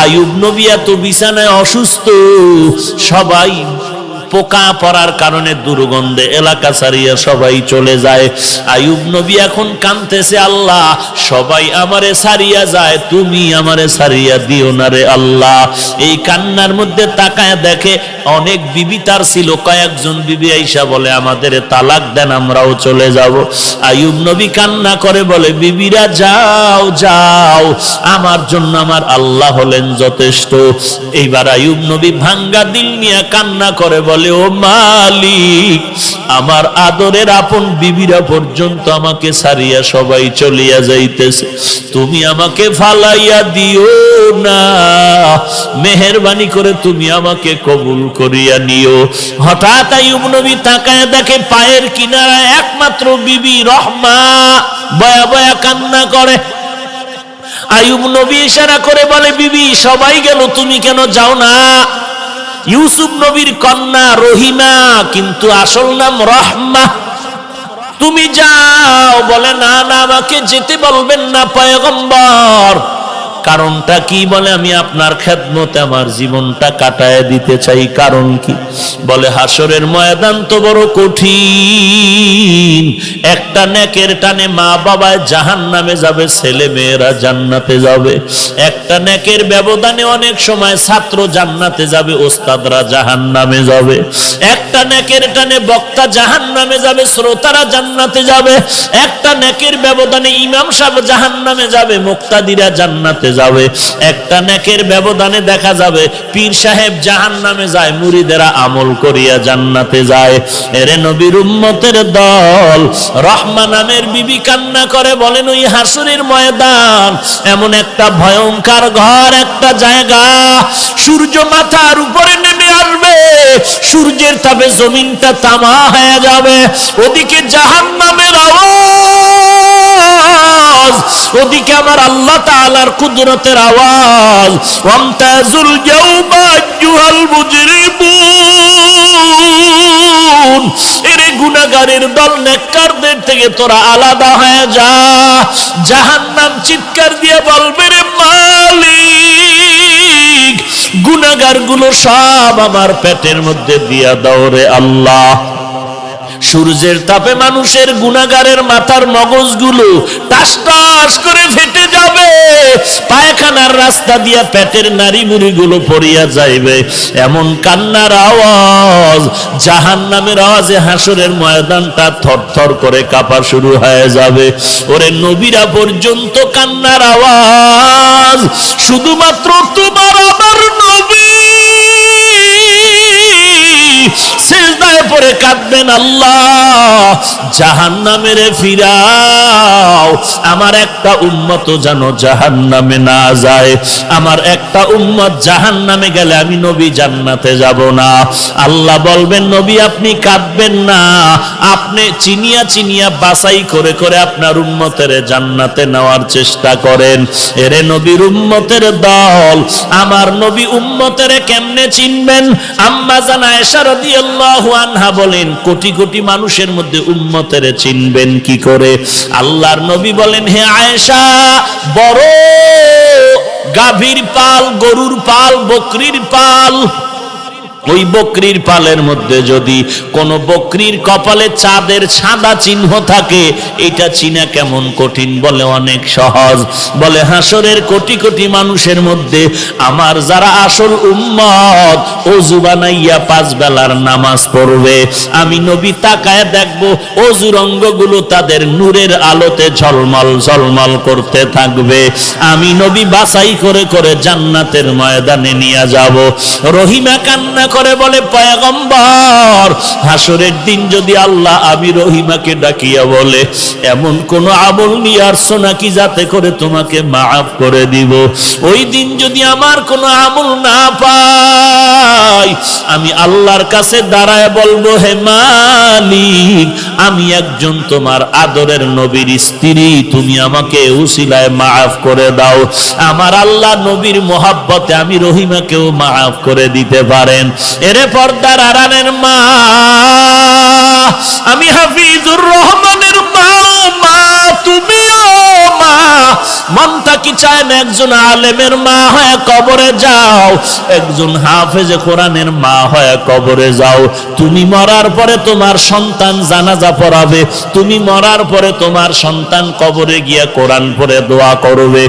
আইয়ুব নবী এত বিছানায় অসুস্থ, সবাই পোকা পড়ার কারণে দুর্গন্ধে এলাকা ছাড়িয়া সবাই চলে যায়। আইয়ুব নবী এখন কাঁদতেছে, আল্লাহ সবাই আমারে ছাড়িয়া যায়, তুমি আমারে ছাড়িয়া দিও না রে আল্লাহ। এই কান্নার মধ্যে তাকায় দেখে অনেক বিবি তার ছিল, কয়েকজন বিবি আইসা বলে আমাদের তালাক দেন, আমরাও চলে যাব। আইয়ুব নবী কান্না করে বলে, বিবিরা যাও যাও, আমার জন্য আমার আল্লাহ হলেন যথেষ্ট। এইবার আইয়ুব নবী ভাঙ্গা দিল নিয়ে কান্না করে বলে, ও মালিক, আমার আদরের আপন বিবিরা পর্যন্ত আমাকে ছাড়িয়া সবাই চলিয়া যাইতেছে, তুমি আমাকে ফালাইয়া দিও না, মেহেরবানি করে তুমি আমাকে কবুল করিয়া নিও। হঠাৎ আইয়ুব নবী তাকায় দেখে পায়ের কিনারায় একমাত্র বিবি রহমা বয়া বয়া কান্না করে। আইয়ুব নবী ইশারা করে বলে, বিবি সবাই গেল, তুমি কেন যাও না? ইউসুফ নবীর কন্যা রহিমা, কিন্তু আসল নাম রহমা, তুমি যাও। বলে, না না, আমাকে যেতে বলবেন না পয়গম্বর। কারণটা কি? বলে, আমি আপনার খেদমতে আমার জীবনটা কাটায় দিতে চাই। কারণ কি? বলে, হাসরের ময়দান তো বড় কঠিন, একটা নেকের টানে মা বাবায় জাহান্নামে যাবে, ছেলে মেয়েরা জান্নাতে যাবে। একটা নেকের ব্যবধানে অনেক সময় ছাত্র জান্নাতে যাবে, ওস্তাদরা জাহান্নামে যাবে। একটা নেকের টানে বক্তা জাহান্নামে যাবে, শ্রোতারা জান্নাতে যাবে। একটা নেকের ব্যবধানে ইমাম সাহেব জাহান্নামে যাবে, মুক্তাদিরা জান্নাতে যাবে। একটা নেকের ব্যবধানে দেখা যাবে পীর সাহেব জাহান্নামে যায়, মুরিদেরা আমল করিয়া জান্নাতে যায়। এরে নবীর উম্মতের দল, রহমা নামের বিবি কান্না করে বলেন, ওই হাসরের ময়দান এমন একটা ভয়ঙ্কর ঘর, একটা জায়গা, সূর্য মাথার উপরে নেমে আসবে, সূর্যের তাপে জমিনটা তামা হয়ে যাবে। ওদিকে জাহান্নামের আওয়াজ, ওদিকে আমার আল্লাহ তাআলার কুদরতের আওয়াজ। ওয়ামতাজুল ইয়াউমা আইয়ুহাল মুজরিমুন, এরে গুনাহগারের দল, নেককারদের থেকে তোরা আলাদা হয়ে যা। জাহান্নাম চিৎকার দিয়ে বলবে, রে মালিক, গুনাহগার গুলো সব আমার পেটের মধ্যে দিয়া দাও রে আল্লাহ। সূর্যের তাপে মানুষের গুনাহগারের মাথার মগজগুলো টাস টাস করে ফেটে যাবে, পায়খানার রাস্তা দিয়া পেটের নাড়ি বুড়িগুলো পড়িয়া যাইবে। এমন কান্নার আওয়াজ, জাহান্নামের আওয়াজে হাসরের ময়দানটা থরথর করে কাঁপা শুরু হয়ে যাবে। ওরে নবীরা পর্যন্ত কান্নার আওয়াজ, শুধুমাত্র তোমার আমার নবী সিজদায় পড়ে কাঁদবেন, আল্লাহ জাহান্নামের ফিরাও, আমার একটা উম্মত যেন জাহান্নামে না যায়। আমার একটা উম্মত জাহান্নামে গেলে আমি নবী জান্নাতে যাব না। আল্লাহ বলবেন, নবী আপনি কাঁদবেন না, আপনি চিনিয়া চিনিয়া বাছাই করে করে আপনার উম্মতের জান্নাতে নেওয়ার চেষ্টা করেন। এরে নবীর উম্মতের দল, আমার নবী উম্মতের কেমনে চিনবেন? আম্মা জান আয়েশা রাদিয়াল্লাহু আনহা বলেন, কোটি কোটি মানুষের মধ্যে উম্মতের চিনবেন কি করে? আল্লাহর নবী বলেন, হে আয়েশা, বড় গাভীর পাল, গরুর পাল, বকরির পাল, ওই বকরির পালের মধ্যে যদি কোন বকরির কপালে চাঁদের সাদা চিহ্ন থাকে, এটা চিনা কেমন কঠিন? বলে, অনেক সহজ। বলে, হাসরের কোটি কোটি মানুষের মধ্যে আমার যারা আসল উম্মত, ওযু বানাইয়া 5 বেলার নামাজ পড়বে, আমি নবী তাকায় দেখব ওযুর অঙ্গগুলো তাদের নূরের আলোতে ঝলমল ঝলমল করতে থাকবে। আমি নবী বাছাই করে করে জান্নাতের ময়দানে নিয়ে যাব। রহিমা কান্না করে বলে, পয়গম্বর, হাসরের দিন যদি আল্লাহ আমি রহিমাকে ডাকিয়া বলে, এমন কোন আমল নিয়ে আসছো নাকি যাতে করে তোমাকে মাফ করে দিব? ওই দিন যদি আমার কোন আমল না পাই, আমি আল্লাহর কাছে দাঁড়ায় বলবো, হে মালিক, আমি একজন তোমার আদরের নবীর স্ত্রী, তুমি আমাকে উসিলায় মাফ করে দাও। আমার আল্লাহ নবীর মোহাব্বতে আমি রহিমাকেও মাফ করে দিতে পারেন। এরে পর্দার আড়ালের মা, আমি হাফিজুর রহমানের মা, মা তুমিও মা। মনটা কি চায় না একজন আলেমের মা হয়ে কবরে যাও, একজন হাফেজে কোরআনের মা হয়ে কবরে যাও। তুমি মরার পরে তোমার সন্তান জানাজা পড়াবে, তুমি মরার পরে তোমার সন্তান কবরে গিয়ে কোরআন পড়ে দোয়া করবে।